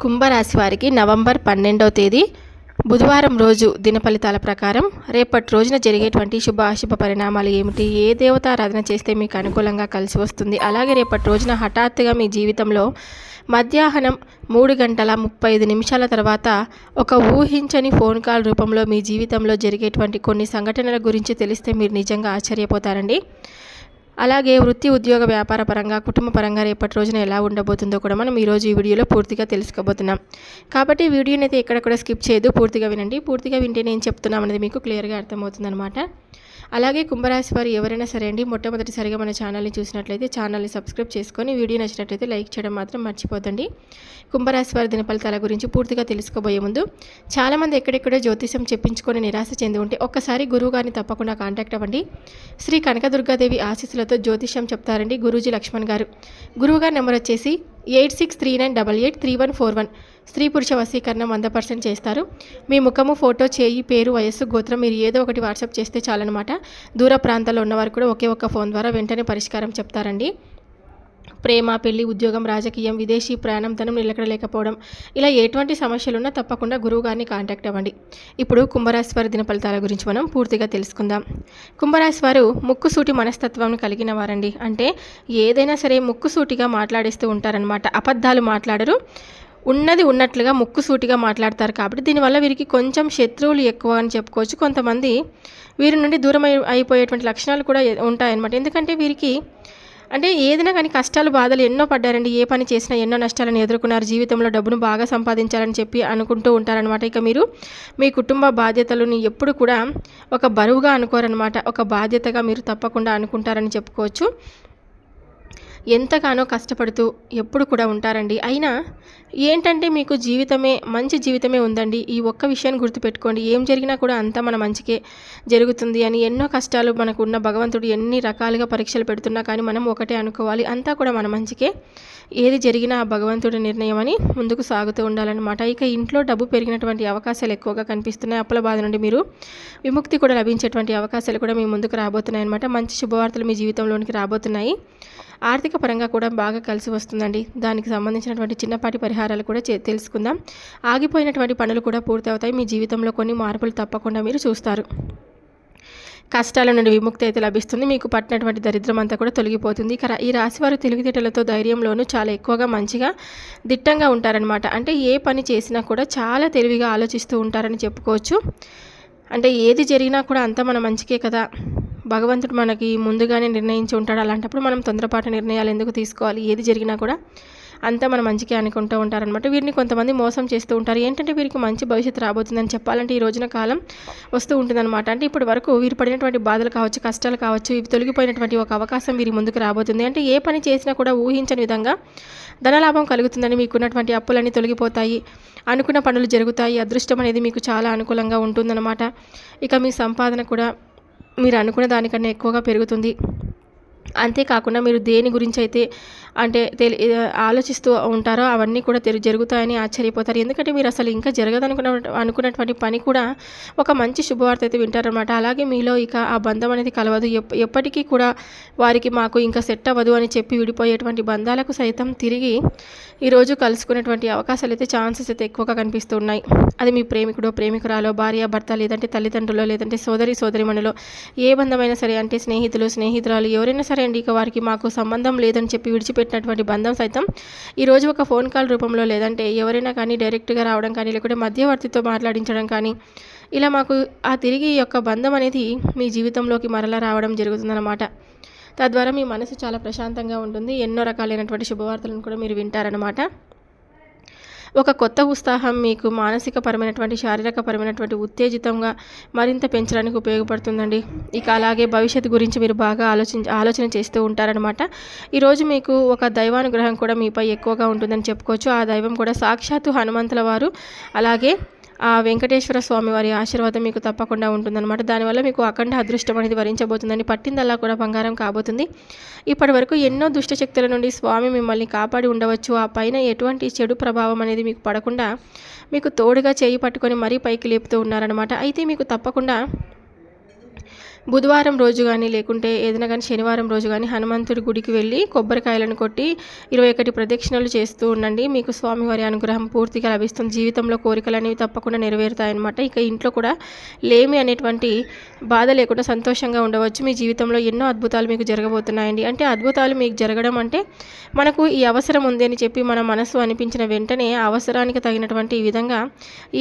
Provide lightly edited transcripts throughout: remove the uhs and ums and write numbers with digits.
కుంభరాశి వారికి నవంబర్ 12వ తేదీ బుధవారం రోజు దిన ఫలితాల ప్రకారం రేపటి రోజున జరిగేటువంటి శుభ అశుభ పరిణామాలు ఏమిటి, ఏ దేవతారాధన చేస్తే మీకు అనుకూలంగా కలిసి వస్తుంది, అలాగే రేపటి రోజున హఠాత్తుగా మీ జీవితంలో మధ్యాహ్నం 3:35 తర్వాత ఒక ఊహించని ఫోన్ కాల్ రూపంలో మీ జీవితంలో జరిగేటువంటి కొన్ని సంఘటనల గురించి తెలిస్తే మీరు నిజంగా ఆశ్చర్యపోతారండి. అలాగే వృత్తి, ఉద్యోగ, వ్యాపార పరంగా, కుటుంబ పరంగా రేపటి రోజున ఎలా ఉండబోతుందో కూడా మనం ఈరోజు ఈ వీడియోలో పూర్తిగా తెలుసుకోబోతున్నాం. కాబట్టి వీడియోని అయితే ఎక్కడ కూడా స్కిప్ చేయదు, పూర్తిగా వినండి. పూర్తిగా వింటే నేను చెప్తున్నాం అనేది మీకు క్లియర్గా అర్థమవుతుందన్నమాట. అలాగే కుంభరాశి వారు ఎవరైనా సరే అండి, మొట్టమొదటిసారిగా మన ఛానల్ని చూసినట్లయితే ఛానల్ని సబ్స్క్రైబ్ చేసుకొని వీడియో నచ్చినట్లయితే లైక్ చేయడం మాత్రం మర్చిపోదండి. కుంభరాశి వారి దిన ఫలితాల గురించి పూర్తిగా తెలుసుకోబోయే ముందు చాలామంది ఎక్కడెక్కడో జ్యోతిషం చెప్పించుకొని నిరాశ చెంది ఉంటే ఒక్కసారి గురువుగారిని తప్పకుండా కాంటాక్ట్ అవ్వండి. శ్రీ కనకదుర్గాదేవి ఆశీస్సులతో జ్యోతిషం చెప్తారండి గురూజీ లక్ష్మణ్ గారు. గురువుగారి నెంబర్ వచ్చేసి 8639883141. స్త్రీ పురుష వశీకరణం 100% చేస్తారు. మీ ముఖము, ఫోటో, చేయి, పేరు, వయస్సు, గోత్రం మీరు ఏదో ఒకటి వాట్సాప్ చేస్తే చాలన్నమాట. దూర ప్రాంతాల్లో ఉన్నవారు కూడా ఒకే ఒక్క ఫోన్ ద్వారా వెంటనే పరిష్కారం చెప్తారండి. ప్రేమ, పెళ్లి, ఉద్యోగం, రాజకీయం, విదేశీ ప్రయాణం, ధనం నిలకడలేకపోవడం, ఇలా ఎటువంటి సమస్యలున్నా తప్పకుండా గురువు గారిని కాంటాక్ట్ అవ్వండి. ఇప్పుడు కుంభరాశి వారి దిన ఫలితాల గురించి మనం పూర్తిగా తెలుసుకుందాం. కుంభరాశి వారు ముక్కుసూటి మనస్తత్వం కలిగిన వారండి. అంటే ఏదైనా సరే ముక్కుసూటిగా మాట్లాడేస్తూ ఉంటారనమాట. అబద్ధాలు మాట్లాడరు, ఉన్నది ఉన్నట్లుగా ముక్కుసూటిగా మాట్లాడతారు. కాబట్టి దీనివల్ల వీరికి కొంచెం శత్రువులు ఎక్కువ అని చెప్పుకోవచ్చు. కొంతమంది వీరి నుండి దూరం అయిపోయేటువంటి లక్షణాలు కూడా ఉంటాయన్నమాట. ఎందుకంటే వీరికి అంటే ఏదైనా కానీ కష్టాలు, బాధలు ఎన్నో పడ్డారండి. ఏ పని చేసినా ఎన్నో నష్టాలను ఎదుర్కొన్నారు. జీవితంలో డబ్బును బాగా సంపాదించాలని చెప్పి అనుకుంటూ ఉంటారనమాట. ఇక మీరు మీ కుటుంబ బాధ్యతలను ఎప్పుడు కూడా ఒక బరువుగా అనుకోరనమాట. ఒక బాధ్యతగా మీరు తప్పకుండా అనుకుంటారని చెప్పుకోవచ్చు. ఎంతగానో కష్టపడుతూ ఎప్పుడు కూడా ఉంటారండి. అయినా ఏంటంటే మీకు మంచి జీవితమే ఉందండి. ఈ ఒక్క విషయాన్ని గుర్తుపెట్టుకోండి. ఏం జరిగినా కూడా అంతా మన మంచికే జరుగుతుంది అని. ఎన్నో కష్టాలు మనకు ఉన్న భగవంతుడు ఎన్ని రకాలుగా పరీక్షలు పెడుతున్నా కానీ మనం ఒకటే అనుకోవాలి, అంతా కూడా మన మంచికే. ఏది జరిగినా ఆ భగవంతుడి నిర్ణయం అని ముందుకు సాగుతూ ఉండాలన్నమాట. ఇక ఇంట్లో డబ్బు పెరిగినటువంటి అవకాశాలు ఎక్కువగా కనిపిస్తున్నాయి. అప్పుల బాధ నుండి మీరు విముక్తి కూడా లభించేటువంటి అవకాశాలు కూడా మీ ముందుకు రాబోతున్నాయి అన్నమాట. మంచి శుభవార్తలు మీ జీవితంలోనికి రాబోతున్నాయి. ఆర్థిక పరంగా కూడా బాగా కలిసి వస్తుందండి. దానికి సంబంధించినటువంటి చిన్నపాటి పరిహారాలు కూడా తెలుసుకుందాం. ఆగిపోయినటువంటి పనులు కూడా పూర్తి అవుతాయి. మీ జీవితంలో కొన్ని మార్పులు తప్పకుండా మీరు చూస్తారు. కష్టాల నుండి విముక్తి అయితే లభిస్తుంది. మీకు పట్టినటువంటి దరిద్రం అంతా కూడా తొలగిపోతుంది. ఈ రాశివారు తెలివితేటలతో, ధైర్యంలోనూ చాలా ఎక్కువగా మంచిగా దిట్టంగా ఉంటారనమాట. అంటే ఏ పని చేసినా కూడా చాలా తెలివిగా ఆలోచిస్తూ ఉంటారని చెప్పుకోవచ్చు. అంటే ఏది జరిగినా కూడా అంతా మన మంచికే కదా, భగవంతుడు మనకి ముందుగానే నిర్ణయించి ఉంటాడు. అలాంటప్పుడు మనం తొందరపాటు నిర్ణయాలు ఎందుకు తీసుకోవాలి? ఏది జరిగినా కూడా అంతా మన మంచికే అనుకుంటూ ఉంటారనమాట. వీరిని కొంతమంది మోసం చేస్తూ ఉంటారు. ఏంటంటే వీరికి మంచి భవిష్యత్తు రాబోతుందని చెప్పాలంటే ఈ రోజున కాలం వస్తూ ఉంటుందన్నమాట. అంటే ఇప్పటి వరకు వీరు పడినటువంటి బాధలు కావచ్చు, కష్టాలు కావచ్చు, ఇవి తొలగిపోయినటువంటి ఒక అవకాశం వీరి ముందుకు రాబోతుంది. అంటే ఏ పని చేసినా కూడా ఊహించని విధంగా ధనలాభం కలుగుతుందని, మీకున్నటువంటి అప్పులన్నీ తొలగిపోతాయి, అనుకున్న పనులు జరుగుతాయి, అదృష్టం అనేది మీకు చాలా అనుకూలంగా ఉంటుందన్నమాట. ఇక మీ సంపాదన కూడా మీరు అనుకున్న దానికన్నా ఎక్కువగా పెరుగుతుంది. అంతేకాకుండా మీరు దేని గురించి అయితే అంటే ఆలోచిస్తూ ఉంటారో అవన్నీ కూడా జరుగుతాయని ఆశ్చర్యపోతారు. ఎందుకంటే మీరు అసలు ఇంకా అనుకున్నటువంటి పని కూడా ఒక మంచి శుభవార్త అయితే వింటారనమాట. అలాగే మీలో ఇక ఆ బంధం అనేది కలవదు. ఎప్పటికీ కూడా వారికి మాకు ఇంకా సెట్ అవ్వదు అని చెప్పి విడిపోయేటువంటి బంధాలకు సైతం తిరిగి ఈరోజు కలుసుకునేటువంటి అవకాశాలు అయితే, ఛాన్సెస్ అయితే ఎక్కువగా కనిపిస్తూ ఉన్నాయి. అది మీ ప్రేమికుడో, ప్రేమికురాలో, భార్య, భర్త, లేదంటే తల్లిదండ్రులో, లేదంటే సోదరిమణులో, ఏ బంధమైనా సరే, అంటే స్నేహితురాలు ఎవరైనా సరే అండి. ఇక వారికి మాకు సంబంధం లేదని చెప్పి విడిచిపెట్టినటువంటి బంధం సైతం ఈరోజు ఒక ఫోన్ కాల్ రూపంలో, లేదంటే ఎవరైనా కానీ డైరెక్ట్గా రావడం కానీ, లేకుంటే మధ్యవర్తితో మాట్లాడించడం కానీ, ఇలా మాకు ఆ తిరిగి యొక్క బంధం అనేది మీ జీవితంలోకి మరలా రావడం జరుగుతుందన్నమాట. తద్వారా మీ మనసు చాలా ప్రశాంతంగా ఉంటుంది. ఎన్నో రకాలైనటువంటి శుభవార్తలను కూడా మీరు వింటారనమాట. ఒక కొత్త ఉత్సాహం మీకు మానసిక పరమైనటువంటి, శారీరక పరమైనటువంటి ఉత్తేజితంగా మరింత పెంచడానికి ఉపయోగపడుతుందండి. ఇక అలాగే భవిష్యత్తు గురించి మీరు బాగా ఆలోచన చేస్తూ ఉంటారనమాట. ఈరోజు మీకు ఒక దైవానుగ్రహం కూడా మీపై ఎక్కువగా ఉంటుందని చెప్పుకోవచ్చు. ఆ దైవం కూడా సాక్షాత్తు హనుమంతుల వారు, అలాగే ఆ వెంకటేశ్వర స్వామి వారి ఆశీర్వాదం మీకు తప్పకుండా ఉంటుందన్నమాట. దానివల్ల మీకు అఖండ అదృష్టం అనేది వరించబోతుందని, పట్టిందల్లా కూడా బంగారం కాబోతుంది. ఇప్పటి వరకు ఎన్నో దుష్టశక్తుల నుండి స్వామి మిమ్మల్ని కాపాడి ఉండవచ్చు. ఆ పైన ఎటువంటి చెడు ప్రభావం అనేది మీకు పడకుండా మీకు తోడుగా చేయి పట్టుకొని మరీ పైకి లేపుతూ ఉన్నారనమాట. అయితే మీకు తప్పకుండా బుధవారం రోజు గానీ, లేకుంటే ఏదైనా గానీ శనివారం రోజు గానీ హనుమంతుడి గుడికి వెళ్ళి కొబ్బరికాయలను కొట్టి 21 ప్రదక్షిణలు చేస్తూ ఉండండి. మీకు స్వామివారి అనుగ్రహం పూర్తిగా లభిస్తుంది. జీవితంలో కోరికలనేవి తప్పకుండా నెరవేరుతాయన్నమాట. ఇక ఇంట్లో కూడా లేమి అనేటువంటి బాధ లేకుండా సంతోషంగా ఉండవచ్చు. మీ జీవితంలో ఎన్నో అద్భుతాలు మీకు జరగబోతున్నాయండి. అంటే అద్భుతాలు మీకు జరగడం అంటే మనకు ఈ అవసరం ఉంది అని చెప్పి మన మనసు అనిపించిన వెంటనే ఆ అవసరానికి తగినటువంటి ఈ విధంగా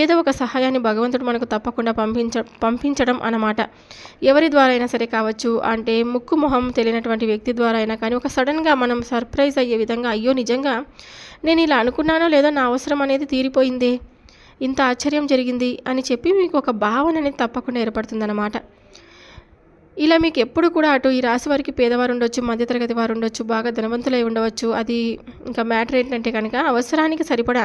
ఏదో ఒక సహాయాన్ని భగవంతుడు మనకు తప్పకుండా పంపించడం అన్నమాట. ఎవరి ద్వారా అయినా సరే కావచ్చు, అంటే ముక్కు మొహం తెలియనటువంటి వ్యక్తి ద్వారా అయినా కానీ ఒక సడన్గా మనం సర్ప్రైజ్ అయ్యే విధంగా, అయ్యో నిజంగా నేను ఇలా అనుకున్నానో లేదో నా అవసరం అనేది తీరిపోయిందే, ఇంత ఆశ్చర్యం జరిగింది అని చెప్పి మీకు ఒక భావన అనేది తప్పకుండా ఏర్పడుతుందన్నమాట. ఇలా మీకు ఎప్పుడు కూడా అటు ఈ రాశి వారికి పేదవారు ఉండొచ్చు, మధ్యతరగతి వారు ఉండొచ్చు, బాగా ధనవంతులై ఉండవచ్చు. అది ఇంకా మ్యాటర్ ఏంటంటే కనుక అవసరానికి సరిపడా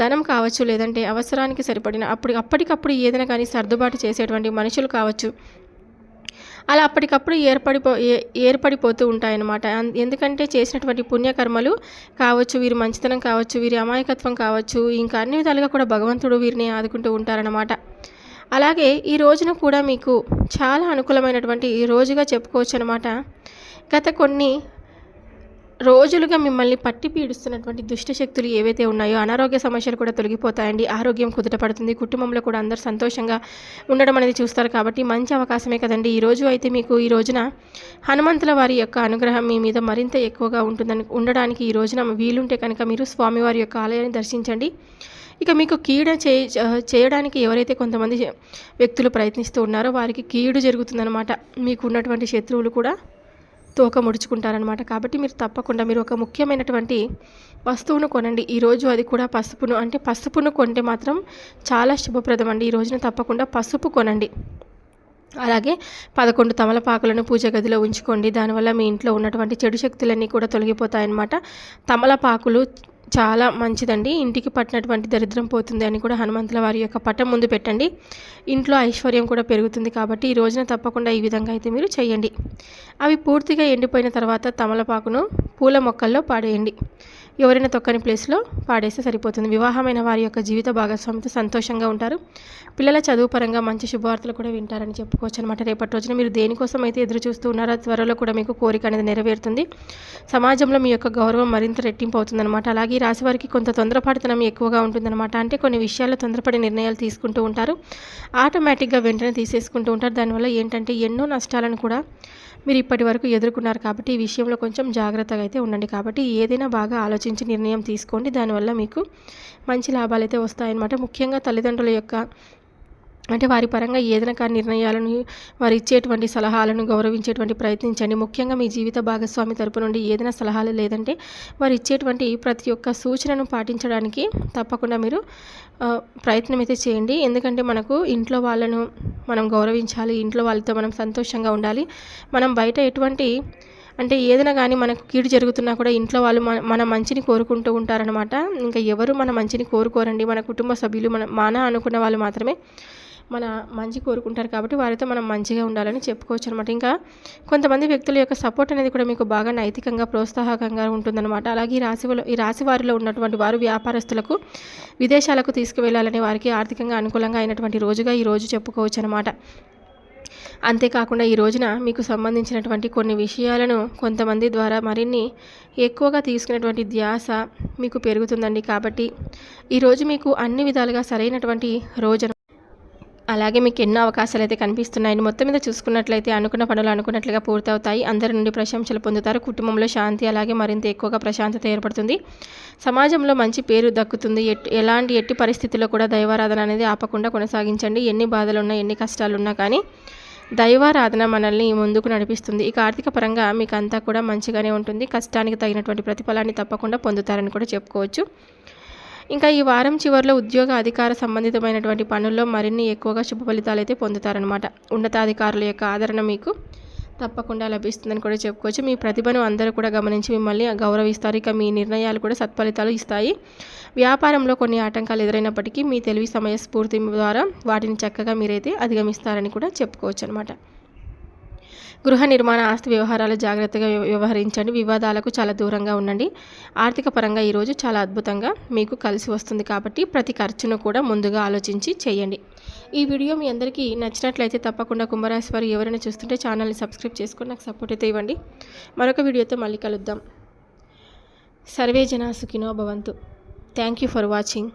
ధనం కావచ్చు, లేదంటే అవసరానికి సరిపడిన అప్పటికప్పుడు ఏదైనా కానీ సర్దుబాటు చేసేటువంటి మనుషులు కావచ్చు. అలా అప్పటికప్పుడు ఏర్పడిపోతూ ఉంటాయన్నమాట. ఎందుకంటే చేసినటువంటి పుణ్యకర్మలు కావచ్చు, వీరి మంచితనం కావచ్చు, వీరి అమాయకత్వం కావచ్చు, ఇంకా అన్ని విధాలుగా కూడా భగవంతుడు వీరిని ఆదుకుంటూ ఉంటారన్నమాట. అలాగే ఈ రోజున కూడా మీకు చాలా అనుకూలమైనటువంటి రోజుగా చెప్పుకోవచ్చు అనమాట. గత కొన్ని రోజులుగా మిమ్మల్ని పట్టి పీడిస్తున్నటువంటి దుష్ట శక్తులు ఏవైతే ఉన్నాయో అనారోగ్య సమస్యలు కూడా తొలగిపోతాయండి. ఆరోగ్యం కుదుటపడుతుంది. కుటుంబంలో కూడా అందరూ సంతోషంగా ఉండడం అనేది చూస్తారు కాబట్టి మంచి అవకాశమే కదండి. ఈరోజు అయితే మీకు ఈ రోజున హనుమంతుల వారి యొక్క అనుగ్రహం మీ మీద మరింత ఎక్కువగా ఉండడానికి ఈ రోజున వీలుంటే కనుక మీరు స్వామివారి యొక్క ఆలయాన్ని దర్శించండి. ఇక మీకు కీడు చేయడానికి ఎవరైతే కొంతమంది వ్యక్తులు ప్రయత్నిస్తూ ఉన్నారో వారికి కీడు జరుగుతుందన్నమాట. మీకు ఉన్నటువంటి శత్రువులు కూడా తోక ముడుచుకుంటారనమాట. కాబట్టి మీరు తప్పకుండా మీరు ఒక ముఖ్యమైనటువంటి వస్తువును కొనండి ఈరోజు. అది కూడా పసుపును, అంటే పసుపును కొంటే మాత్రం చాలా శుభప్రదం అండి. ఈ రోజున తప్పకుండా పసుపు కొనండి. అలాగే 11 తమలపాకులను పూజ గదిలో ఉంచుకోండి. దానివల్ల మీ ఇంట్లో ఉన్నటువంటి చెడు శక్తులన్నీ కూడా తొలగిపోతాయన్నమాట. తమలపాకులు చాలా మంచిదండి. ఇంటికి పట్టినటువంటి దరిద్రం పోతుంది అని కూడా హనుమంతుల వారి యొక్క పటం ముందు పెట్టండి. ఇంట్లో ఐశ్వర్యం కూడా పెరుగుతుంది. కాబట్టి ఈ రోజున తప్పకుండా ఈ విధంగా అయితే మీరు చేయండి. అవి పూర్తిగా ఎండిపోయిన తర్వాత తమలపాకును పూల మొక్కల్లో పాడేయండి. ఎవరైనా తొక్కని ప్లేస్లో పాడేస్తే సరిపోతుంది. వివాహమైన వారి యొక్క జీవిత భాగస్వామితో సంతోషంగా ఉంటారు. పిల్లల చదువు పరంగా మంచి శుభవార్తలు కూడా వింటారని చెప్పుకోవచ్చు అనమాట. రేపటి రోజున మీరు దేనికోసం అయితే ఎదురు చూస్తూ ఉన్నారో త్వరలో కూడా మీకు కోరిక అనేది నెరవేరుతుంది. సమాజంలో మీ యొక్క గౌరవం మరింత రెట్టింపు అవుతుందన్నమాట. అలాగే ఈ రాశి వారికి కొంత తొందరపాటుతనం ఎక్కువగా ఉంటుందన్నమాట. అంటే కొన్ని విషయాల్లో తొందరపడి నిర్ణయాలు తీసుకుంటూ ఉంటారు. ఆటోమేటిక్గా వెంటనే తీసేసుకుంటూ ఉంటారు. దానివల్ల ఏంటంటే ఎన్నో నష్టాలను కూడా మీరు ఇప్పటి వరకు ఎదుర్కొన్నారు. కాబట్టి ఈ విషయంలో కొంచెం జాగ్రత్తగా అయితే ఉండండి. కాబట్టి ఏదైనా బాగా ఆలోచించి నిర్ణయం తీసుకోండి. దానివల్ల మీకు మంచి లాభాలు అయితే వస్తాయన్నమాట. ముఖ్యంగా తల్లిదండ్రుల యొక్క అంటే వారి పరంగా ఏదైనా కానీ నిర్ణయాలను, వారు ఇచ్చేటువంటి సలహాలను గౌరవించేటువంటి ప్రయత్నించండి. ముఖ్యంగా మీ జీవిత భాగస్వామి తరపు నుండి ఏదైనా సలహాలు లేదంటే వారు ఇచ్చేటువంటి ప్రతి ఒక్క సూచనను పాటించడానికి తప్పకుండా మీరు ప్రయత్నం అయితే చేయండి. ఎందుకంటే మనకు ఇంట్లో వాళ్ళను మనం గౌరవించాలి, ఇంట్లో వాళ్ళతో మనం సంతోషంగా ఉండాలి. మనం బయట ఎటువంటి అంటే ఏదైనా కానీ మనకు కీడు జరుగుతున్నా కూడా ఇంట్లో వాళ్ళు మన మంచిని కోరుకుంటూ ఉంటారనమాట. ఇంకా ఎవరు మన మంచిని కోరుకోరండి. మన కుటుంబ సభ్యులు మన అనుకున్న వాళ్ళు మాత్రమే మన మంచి కోరుకుంటారు. కాబట్టి వారితో మనం మంచిగా ఉండాలని చెప్పుకోవచ్చు అనమాట. ఇంకా కొంతమంది వ్యక్తుల యొక్క సపోర్ట్ అనేది కూడా మీకు బాగా నైతికంగా ప్రోత్సాహకంగా ఉంటుందన్నమాట. అలాగే ఈ రాశి వారిలో ఉన్నటువంటి వారు వ్యాపారస్తులకు విదేశాలకు తీసుకువెళ్ళాలని వారికి ఆర్థికంగా అనుకూలంగా అయినటువంటి రోజుగా ఈ రోజు చెప్పుకోవచ్చు అనమాట. అంతేకాకుండా ఈ రోజున మీకు సంబంధించినటువంటి కొన్ని విషయాలను కొంతమంది ద్వారా మరిన్ని ఎక్కువగా తీసుకునేటువంటి ధ్యాస మీకు పెరుగుతుందండి. కాబట్టి ఈరోజు మీకు అన్ని విధాలుగా సరైనటువంటి రోజు. అలాగే మీకు ఎన్నో అవకాశాలు అయితే కనిపిస్తున్నాయని మొత్తం మీద చూసుకున్నట్లయితే అనుకున్న పనులు అనుకున్నట్లుగా పూర్తవుతాయి. అందరి నుండి ప్రశంసలు పొందుతారు. కుటుంబంలో శాంతి అలాగే మరింత ఎక్కువగా ప్రశాంతత ఏర్పడుతుంది. సమాజంలో మంచి పేరు దక్కుతుంది. ఎట్టి పరిస్థితుల్లో కూడా దైవారాధన అనేది ఆపకుండా కొనసాగించండి. ఎన్ని బాధలున్నా ఎన్ని కష్టాలున్నా కానీ దైవారాధన మనల్ని ముందుకు నడిపిస్తుంది. ఇక ఆర్థిక పరంగా మీకు అంతా కూడా మంచిగానే ఉంటుంది. కష్టానికి తగినటువంటి ప్రతిఫలాన్ని తప్పకుండా పొందుతారని కూడా చెప్పుకోవచ్చు. ఇంకా ఈ వారం చివరిలో ఉద్యోగ అధికార సంబంధితమైనటువంటి పనుల్లో మరిన్ని ఎక్కువగా శుభ ఫలితాలు అయితే పొందుతారనమాట. ఉన్నతాధికారుల యొక్క ఆదరణ మీకు తప్పకుండా లభిస్తుందని కూడా చెప్పుకోవచ్చు. మీ ప్రతిభను అందరూ కూడా గమనించి మిమ్మల్ని గౌరవిస్తారు. ఇక మీ నిర్ణయాలు కూడా సత్ఫలితాలు ఇస్తాయి. వ్యాపారంలో కొన్ని ఆటంకాలు ఎదురైనప్పటికీ మీ తెలివి సమయస్ఫూర్తి ద్వారా వాటిని చక్కగా మీరైతే అధిగమిస్తారని కూడా చెప్పుకోవచ్చు అనమాట. గృహ నిర్మాణ ఆస్తి వ్యవహారాలు జాగ్రత్తగా వ్యవహరించండి. వివాదాలకు చాలా దూరంగా ఉండండి. ఆర్థిక పరంగా ఈరోజు చాలా అద్భుతంగా మీకు కలిసి వస్తుంది కాబట్టి ప్రతి ఖర్చును కూడా ముందుగా ఆలోచించి చేయండి. ఈ వీడియో మీ అందరికీ నచ్చినట్లయితే తప్పకుండా కుంభరాశి వారు ఎవరైనా చూస్తుంటే ఛానల్ని సబ్స్క్రైబ్ చేసుకొని నాకు సపోర్ట్ అయితే ఇవ్వండి. మరొక వీడియోతో మళ్ళీ కలుద్దాం. సర్వే జనా సుఖినో భవంతు. Thank you for watching.